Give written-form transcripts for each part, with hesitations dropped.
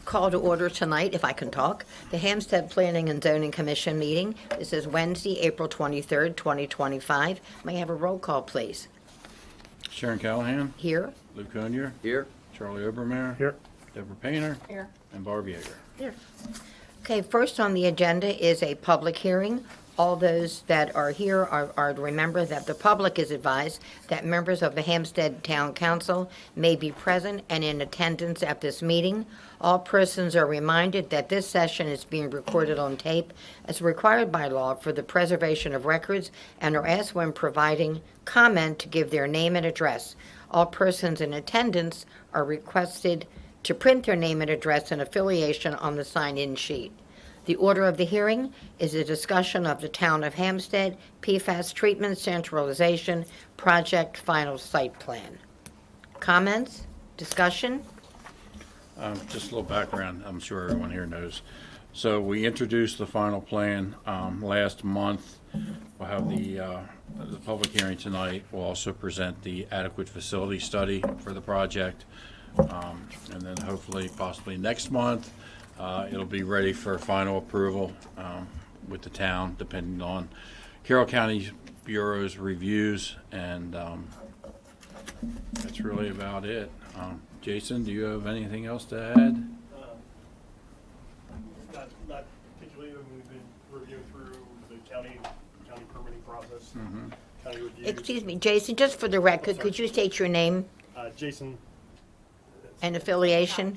call to order tonight, if I can talk, the Hampstead Planning and Zoning Commission meeting. This is Wednesday, April 23rd, 2025. May I have a roll call, please? Sharon Callahan. Here. Lou Conyer. Here. Charlie Obermeyer. Here. Deborah Painter. Here. And Barb Yeager. Here. Okay, first on the agenda is a public hearing. All those that are here are to remember that the public is advised that members of the Hampstead Town Council may be present and in attendance at this meeting. All persons are reminded that this session is being recorded on tape as required by law for the preservation of records and are asked when providing comment to give their name and address. All persons in attendance are requested to print their name and address and affiliation on the sign-in sheet. The order of the hearing is a discussion of the Town of Hampstead PFAS treatment centralization project final site plan. Comments? Discussion? Just a little background, I'm sure everyone here knows. So we introduced the final plan last month. We'll have the public hearing tonight. We'll also present the adequate facility study for the project. And then hopefully, possibly next month, it'll be ready for final approval with the town, depending on Carroll County Bureau's reviews, and that's really about it. Jason, do you have anything else to add? Not particularly. We've been reviewing through the county permitting process. County reviews. Excuse me, Jason, just for the record, could you state your name Jason. and affiliation?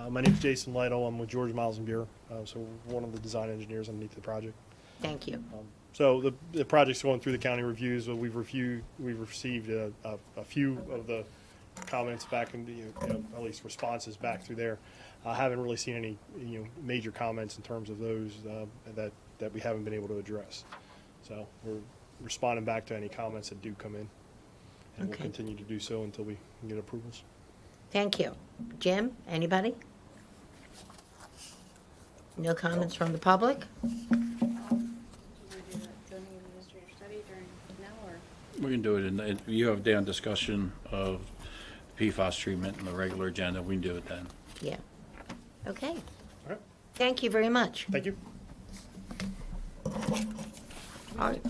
My name is Jason Lytle. I'm with George Miles and Bureau, so one of the design engineers underneath the project. Thank you. So the project's going through the county reviews. We've received a few of the comments back in the, at least responses back through there. I haven't really seen any major comments in terms of those that we haven't been able to address. So we're responding back to any comments that do come in, and we'll continue to do so until we can get approvals. Thank you. Jim, anybody? No comments from the public? We can do it in, you have down discussion of PFAS treatment in the regular agenda. We can do it then. Yeah. Okay. All right. Thank you very much. Thank you. All right.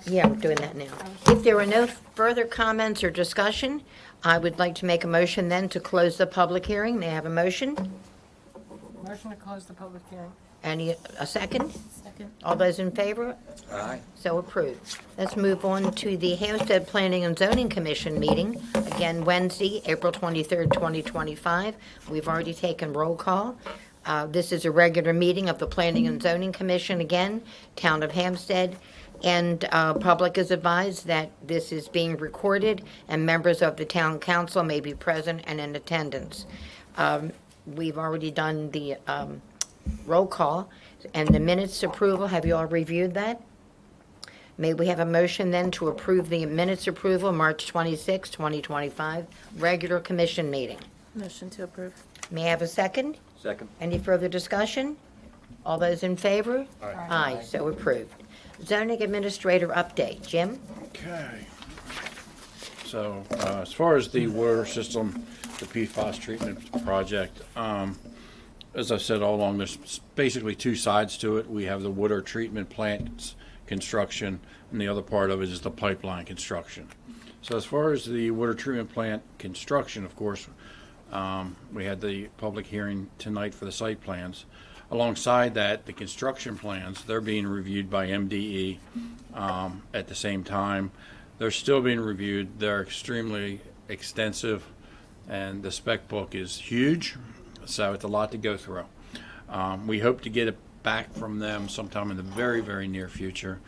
Yeah, we're doing that now. If there are no further comments or discussion, I would like to make a motion then to close the public hearing. May I have a motion? Motion to close the public hearing. A second? Second. All those in favor? Aye. So approved. Let's move on to the Hampstead Planning and Zoning Commission meeting. Again, Wednesday, April 23rd, 2025. We've already taken roll call. This is a regular meeting of the Planning and Zoning Commission again, Town of Hampstead. And public is advised that this is being recorded and members of the town council may be present and in attendance. We've already done the roll call and the minutes approval. Have you all reviewed that? May we have a motion then to approve the minutes approval, March 26, 2025, regular commission meeting? Motion to approve. May I have a second? Second. Any further discussion? All those in favor? Aye. Aye, so approved. Zoning administrator update. Jim? Okay. So as far as the water system, the PFAS treatment project, as I've said all along, there's basically two sides to it. We have the water treatment plant construction, and the other part of it is the pipeline construction. So as far as the water treatment plant construction, of course, we had the public hearing tonight for the site plans. Alongside that, the construction plans, they're being reviewed by MDE at the same time. They're still being reviewed. They're extremely extensive, and the spec book is huge, so it's a lot to go through. We hope to get it back from them sometime in the very, very near future,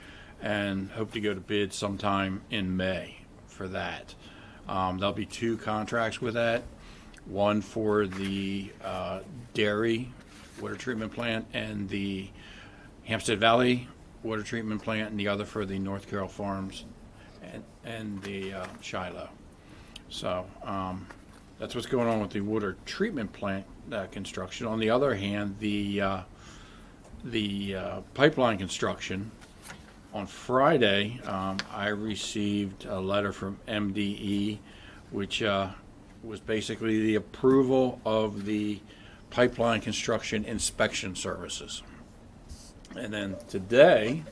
and hope to go to bid sometime in May for that. There'll be two contracts with that, one for the dairy water treatment plant and the Hampstead Valley water treatment plant, and the other for the North Carroll Farms and the Shiloh. So that's what's going on with the water treatment plant construction. On the other hand, the pipeline construction, on Friday, I received a letter from MDE, which was basically the approval of the pipeline construction inspection services. And then today,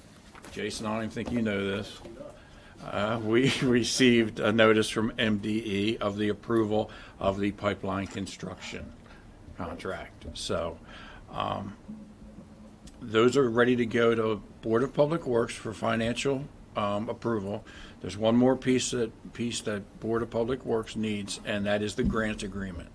Jason, I don't even think you know this, we received a notice from MDE of the approval of the pipeline construction contract. So those are ready to go to Board of Public Works for financial approval. There's one more piece that Board of Public Works needs, and that is the grant agreement.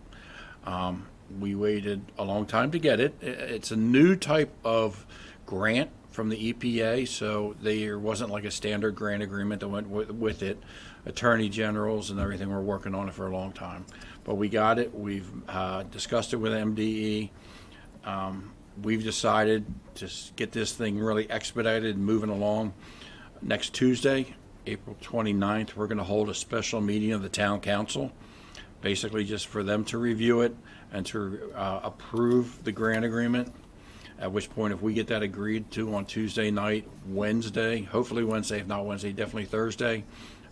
We waited a long time to get it. It's a new type of grant from the EPA, so there wasn't like a standard grant agreement that went with it. Attorney generals and everything were working on it for a long time. But we got it. We've discussed it with MDE. We've decided to get this thing really expedited and moving along. Next Tuesday, April 29th, we're going to hold a special meeting of the town council, basically just for them to review it and to approve the grant agreement. At which point, if we get that agreed to on Tuesday night, Wednesday, hopefully Wednesday, if not Wednesday, definitely Thursday,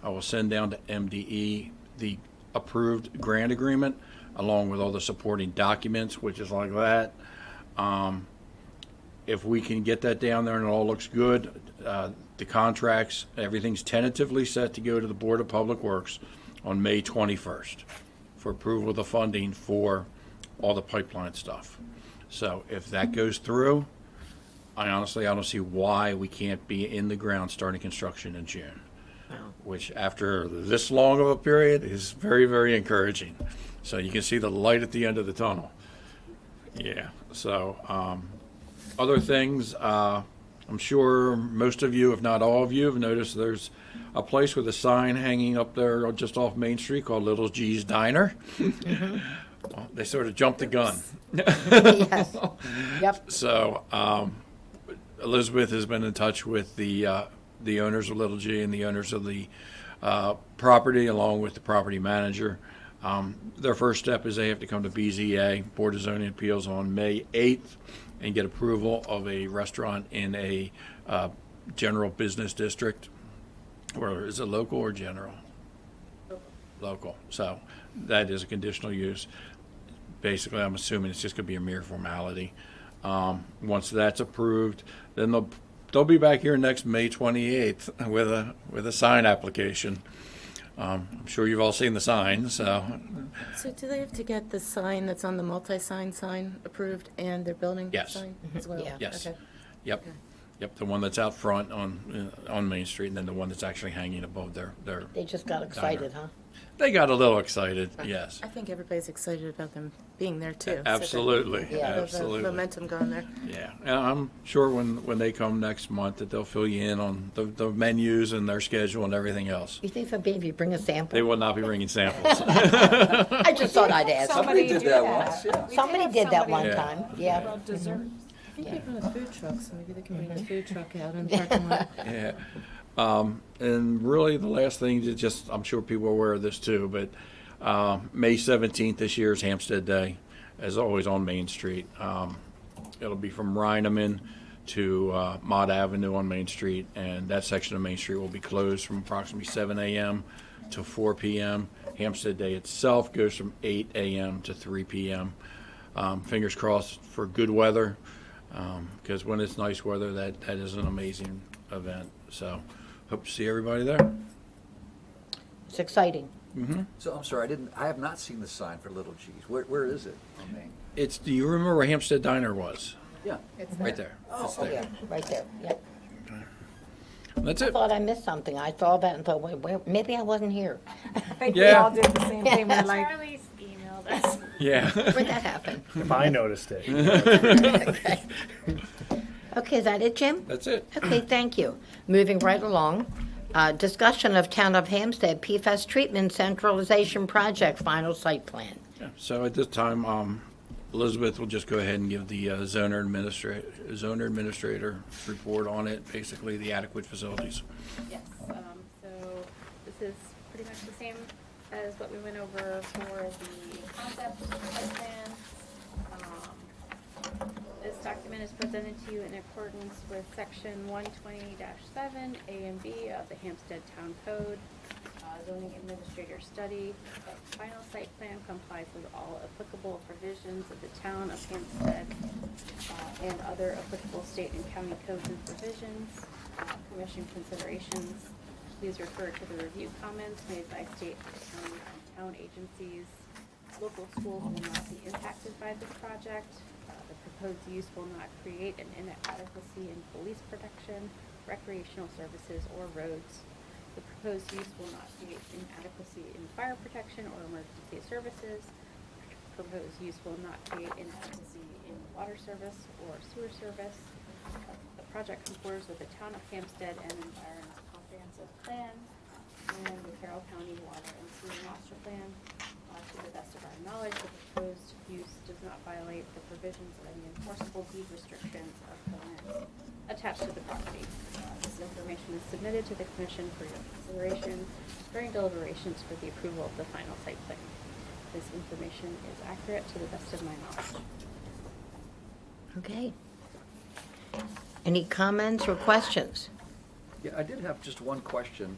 I will send down to MDE the approved grant agreement along with all the supporting documents, which is like that. If we can get that down there and it all looks good, the contracts, everything's tentatively set to go to the Board of Public Works on May 21st for approval of the funding for all the pipeline stuff. So if that goes through, I don't see why we can't be in the ground starting construction in June, which after this long of a period is very, very encouraging. So you can see the light at the end of the tunnel. Yeah, so other things, I'm sure most of you, if not all of you, have noticed there's a place with a sign hanging up there just off Main Street called Little G's Diner. Mm-hmm. Well, they sort of jumped the gun. Yes. Yep. So Elizabeth has been in touch with the owners of Little G and the owners of the property, along with the property manager. Their first step is they have to come to BZA, Board of Zoning Appeals, on May 8th and get approval of a restaurant in a general business district. Or is it local or general? Local. So that is a conditional use. Basically, I'm assuming it's just going to be a mere formality. Once that's approved, then they'll be back here next May 28th with a sign application. I'm sure you've all seen the sign. So do they have to get the sign that's on the multi-sign sign approved and their building Yes. sign as well? Yeah. yes, Okay. yep, Okay. yep. The one that's out front on Main Street, and then the one that's actually hanging above their. They just got excited, huh? They got a little excited. Yes. I think everybody's excited about them being there too. Absolutely, Yeah. absolutely. The momentum going there. Yeah, and I'm sure when they come next month that they'll fill you in on the menus and their schedule and everything else. You think so, baby? Bring a sample? They will not be bringing samples. I just thought I'd ask. Somebody did that once, yeah. Somebody did that one Yeah. time, yeah. About dessert. I think they run a food truck, so maybe they can bring the food truck out in the parking lot. Yeah. And really the last thing is just, I'm sure people are aware of this too, but May 17th this year is Hampstead Day, as always on Main Street. It'll be from Rhineman to Mott Avenue on Main Street, and that section of Main Street will be closed from approximately 7 a.m. to 4 p.m. Hampstead Day itself goes from 8 a.m. to 3 p.m. Fingers crossed for good weather, because when it's nice weather, that is an amazing event. So hope to see everybody there. It's exciting. So I'm sorry, I have not seen the sign for Little G's. Where is it on Main? Do you remember where Hampstead Diner was? Yeah. Right there. It's there. Yeah, right there, yep. That's I it. thought I missed something. I saw that and thought, wait, maybe I wasn't here. I think we Yeah. all did the same thing. We're like, Charlie's emailed us. Yeah. Where'd that happen? If I noticed it. Okay. Okay, is that it, Jim? That's it. Okay, thank you. Moving right along, discussion of Town of Hampstead PFAS Treatment Centralization Project Final Site Plan. Yeah. So at this time, Elizabeth will just go ahead and give the zoner administrator report on it, basically the adequate facilities. Yes, so this is pretty much the same as what we went over for the concept site plan. This document is presented to you in accordance with section 120-7 A and B of the Hampstead Town Code. zoning administrator study. The final site plan complies with all applicable provisions of the town of Hampstead and other applicable state and county codes and provisions. Commission considerations. Please refer to the review comments made by state, county, and town agencies. Local schools will not be impacted by this project. The proposed use will not create an inadequacy in police protection, recreational services, or roads. The proposed use will not create inadequacy in fire protection or emergency services. Proposed use will not create inadequacy in water service or sewer service. The project conforms with the Town of Hampstead and Environmental Comprehensive Plan and the Carroll County Water and Sewer Master Plan. To the best of our knowledge, the proposed use does not violate the provisions of any enforceable deed restrictions of the land attached to the property. This information is submitted to the Commission for your consideration during deliberations for the approval of the final site plan. This information is accurate to the best of my knowledge. Okay. Any comments or questions? Yeah, I did have just one question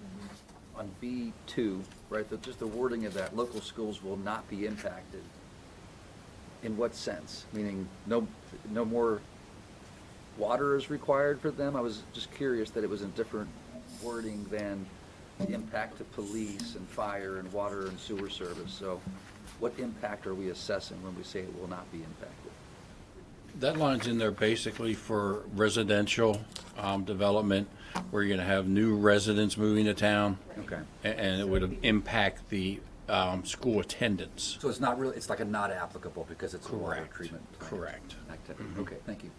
on B2, right? Just the wording of that, local schools will not be impacted. In what sense? Meaning no more water is required for them? I was just curious that it was in different wording than the impact to police and fire and water and sewer service. So what impact are we assessing when we say it will not be impacted? That line's in there basically for residential development, where you're going to have new residents moving to town. Okay. And it would impact the school attendance. So it's not really, it's like a not applicable because it's a water Correct. treatment plant Correct. activity. Okay, thank you.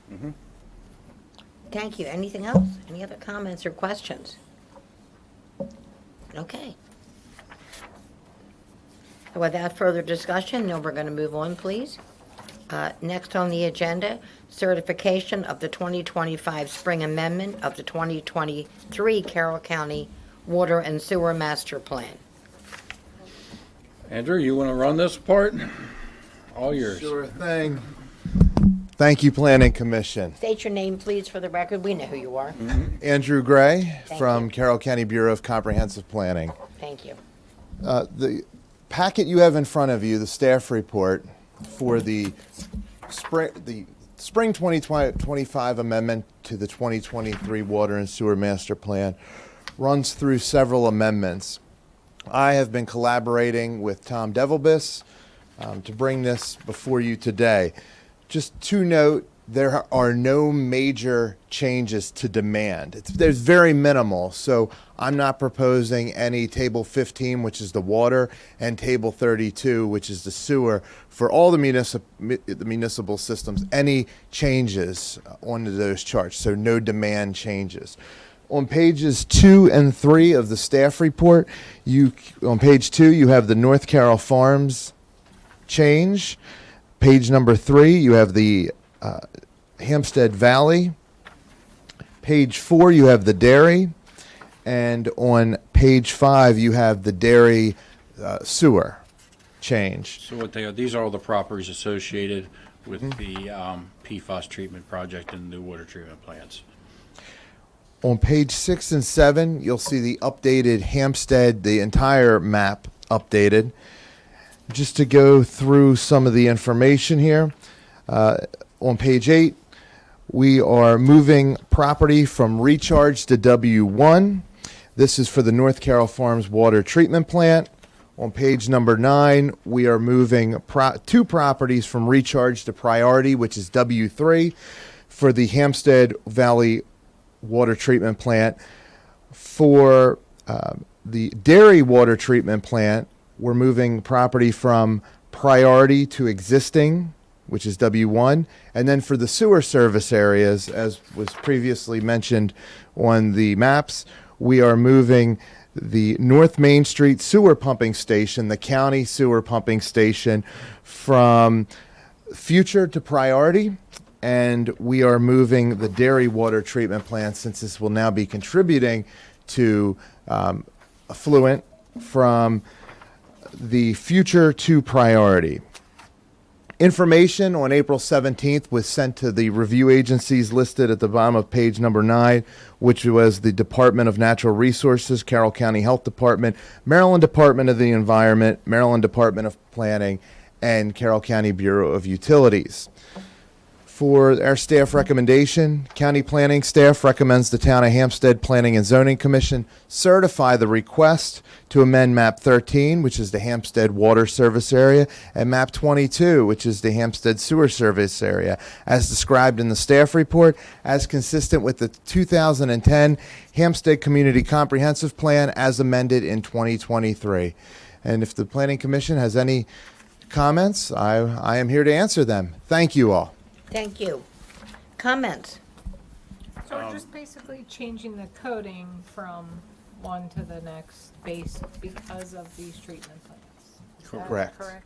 Thank you. Anything else? Any other comments or questions? Okay. Without further discussion, now we're going to move on, please. Next on the agenda, certification of the 2025 spring amendment of the 2023 Carroll County Water and Sewer Master Plan. Andrew, you want to run this part? All yours. Sure thing. Thank you, Planning Commission. State your name, please, for the record. We know who you are. Andrew Gray Thank from you. Carroll County Bureau of Comprehensive Planning. Thank you. The packet you have in front of you, the staff report for the spring 2025 amendment to the 2023 Water and Sewer Master Plan, runs through several amendments. I have been collaborating with Tom Devilbus to bring this before you today. Just to note, there are no major changes to demand. There's very minimal, so I'm not proposing any Table 15, which is the water, and Table 32, which is the sewer, for all the municipal systems, any changes onto those charts, so no demand changes. On pages 2 and 3 of the staff report, on page 2, you have the North Carroll Farms change. Page number 3, you have the Hampstead Valley. Page 4, you have the dairy. And on page 5, you have the dairy sewer change. So what they are, these are all the properties associated with the PFAS treatment project and the new water treatment plants. On page 6 and 7, you'll see the updated Hampstead, the entire map updated. Just to go through some of the information here, on page 8, we are moving property from recharge to W1. This is for the North Carroll Farms Water Treatment Plant. On page number 9, we are moving 2 properties from recharge to priority, which is W3, for the Hampstead Valley Water Treatment Plant. For the dairy water treatment plant, we're moving property from priority to existing, which is W1. And then for the sewer service areas, as was previously mentioned on the maps, we are moving the North Main Street sewer pumping station, the county sewer pumping station, from future to priority. And we are moving the dairy water treatment plant, since this will now be contributing to affluent, from the future to priority. Information on April 17th was sent to the review agencies listed at the bottom of page number 9, which was the Department of Natural Resources, Carroll County Health Department, Maryland Department of the Environment, Maryland Department of Planning, and Carroll County Bureau of Utilities. For our staff recommendation, county planning staff recommends the Town of Hampstead Planning and Zoning Commission certify the request to amend map 13, which is the Hampstead Water Service Area, and map 22, which is the Hampstead Sewer Service Area, as described in the staff report, as consistent with the 2010 Hampstead Community Comprehensive Plan as amended in 2023. And if the Planning Commission has any comments, I am here to answer them. Thank you all. Thank you. Comments? So we're just basically changing the coding from one to the next base because of these treatment plants. Is that Correct. correct?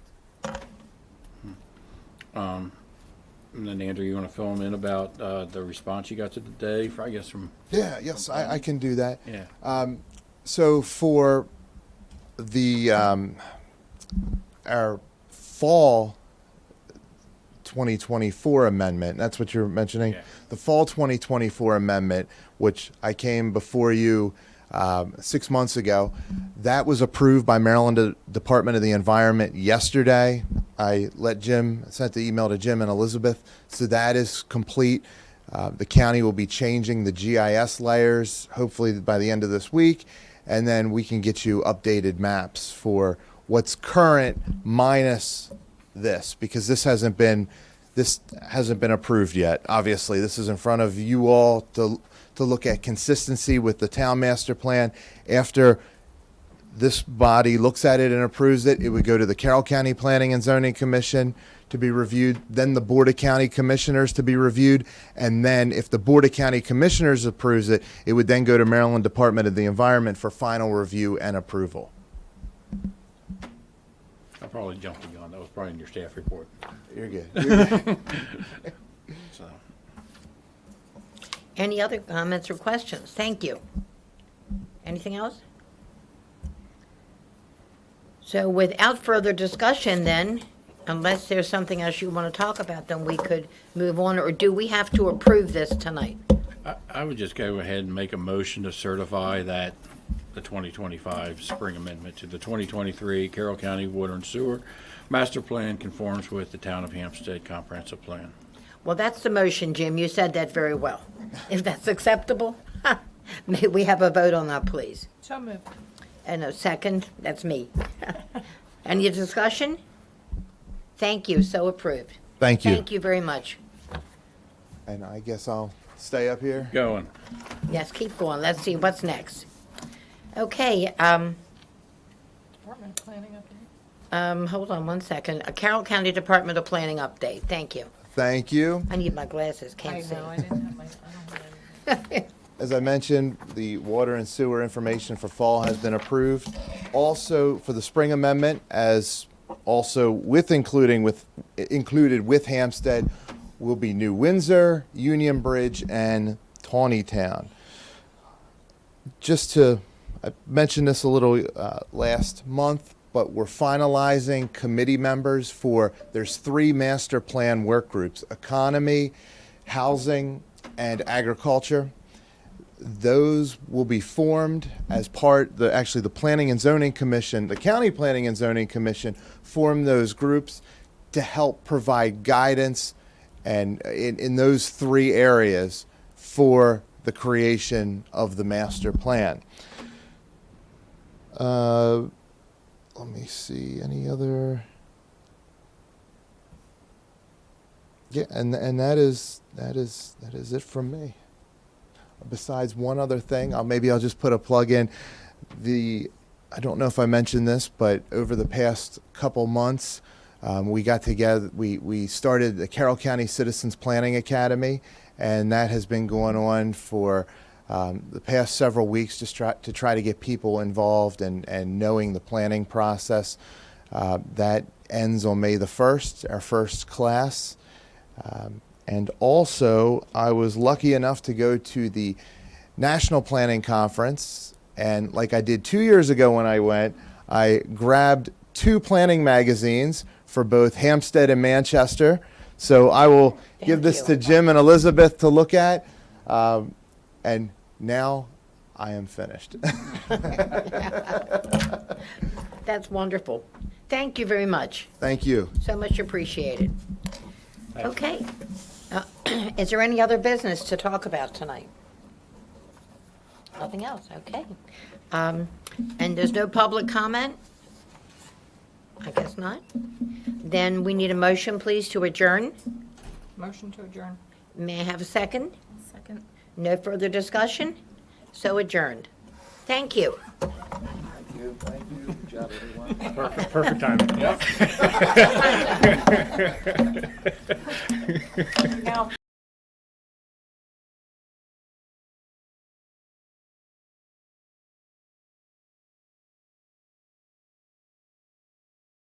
And then Andrew, you want to fill them in about the response you got today, I guess from, Yes, I can do that. yeah. So for the our fall 2024 amendment, that's what you're mentioning? Yeah. The fall 2024 amendment, which I came before you 6 months ago, that was approved by Maryland Department of the Environment yesterday. I sent the email to Jim and Elizabeth, so that is complete. The county will be changing the GIS layers, hopefully by the end of this week, and then we can get you updated maps for what's current minus this, because this hasn't been approved yet. Obviously, this is in front of you all to look at consistency with the town master plan. After this body looks at it and approves it, it would go to the Carroll County Planning and Zoning Commission to be reviewed, then the Board of County Commissioners to be reviewed, and then if the Board of County Commissioners approves it, it would then go to Maryland Department of the Environment for final review and approval. I probably jumped the gun. That was probably in your staff report. You're good. You're good. So, Any other comments or questions? Thank you. Anything else? So without further discussion then, unless there's something else you want to talk about, then we could move on, or do we have to approve this tonight? I would just go ahead and make a motion to certify that the 2025 spring amendment to the 2023 Carroll County Water and Sewer Master Plan conforms with the Town of Hampstead Comprehensive Plan. Well, that's the motion, Jim. You said that very well. If that's acceptable, may we have a vote on that, please? So moved. And a second, that's me. Any discussion? Thank you, so approved. Thank you. Thank you very much. And I guess I'll stay up here. Going. Yes, keep going. Let's see what's next. Okay, Department of Planning update. hold on one second. A Carroll County Department of Planning update. Thank you. Thank you. I need my glasses, I can't see. know, I didn't have my, I don't have any. As I mentioned, the water and sewer information for fall has been approved. Also, for the spring amendment, as also included with Hampstead, will be New Windsor, Union Bridge, and Tawnytown. I mentioned this a little last month, but we're finalizing committee members there's 3 master plan work groups: economy, housing, and agriculture. Those will be formed as the Planning and Zoning Commission, the County Planning and Zoning Commission, form those groups to help provide guidance and in those 3 areas for the creation of the master plan. Let me see, any other? Yeah, and that is it from me. Besides one other thing, I'll just put a plug in. I don't know if I mentioned this, but over the past couple months, we got together. We started the Carroll County Citizens Planning Academy, and that has been going on for the past several weeks, just to try to get people involved and knowing the planning process. That ends on May the 1st, our first class. And also, I was lucky enough to go to the National Planning Conference, and like I did 2 years ago when I went, I grabbed 2 planning magazines for both Hampstead and Manchester. So I will give this you. to Jim and Elizabeth to look at. And now I am finished. That's wonderful. Thank you very much. Thank you. So much appreciated. Okay. Is there any other business to talk about tonight? Nothing else, okay. And there's no public comment? I guess not. Then we need a motion, please, to adjourn. Motion to adjourn. May I have a second? Second. No further discussion? So adjourned. Thank you. Thank you. Good job, everyone. Perfect timing.